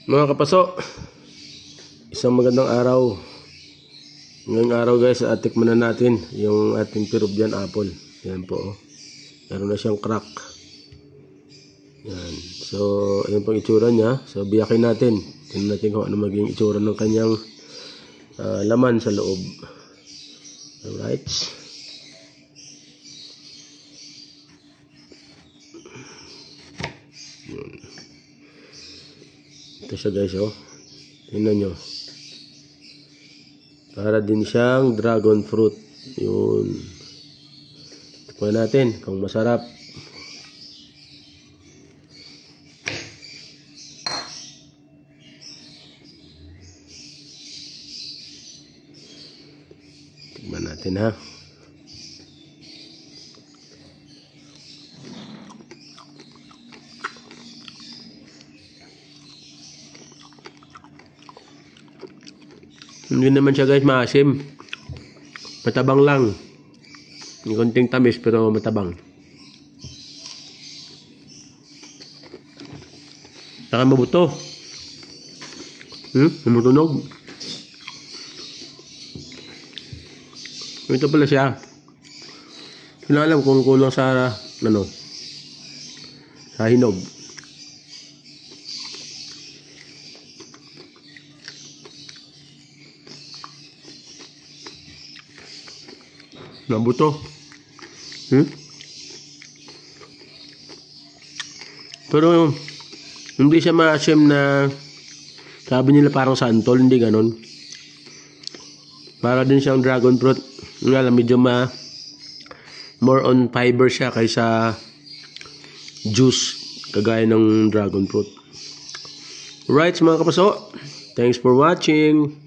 Mga kapaso, isang magandang araw. Ngayong araw guys, atikman na natin yung ating Peruvian apple. Yan po, oh. Meron na siyang crack. Yan. So, ayan pong itsura niya. So, biyakin natin. Tingnan natin kung ano maging itsura ng kanyang laman sa loob. Alright. Ito siya guys, oh. Tingnan nyo. Para din siyang dragon fruit. Yun. Tikman natin kung masarap. Tikman natin ha. Hindi naman siya guys maasim. Matabang lang. May konting tamis pero matabang. Saka mabuto. Tumutunog. Ito pala siya. Hindi na alam kung kulang sa sa hinog. Nabuto. Pero hindi siya maasim na sabi nila parang santol, hindi ganon. Para din siyang dragon fruit. Nga lang, medyo more on fiber siya kaysa juice kagaya ng dragon fruit. Alright mga kapaso, thanks for watching.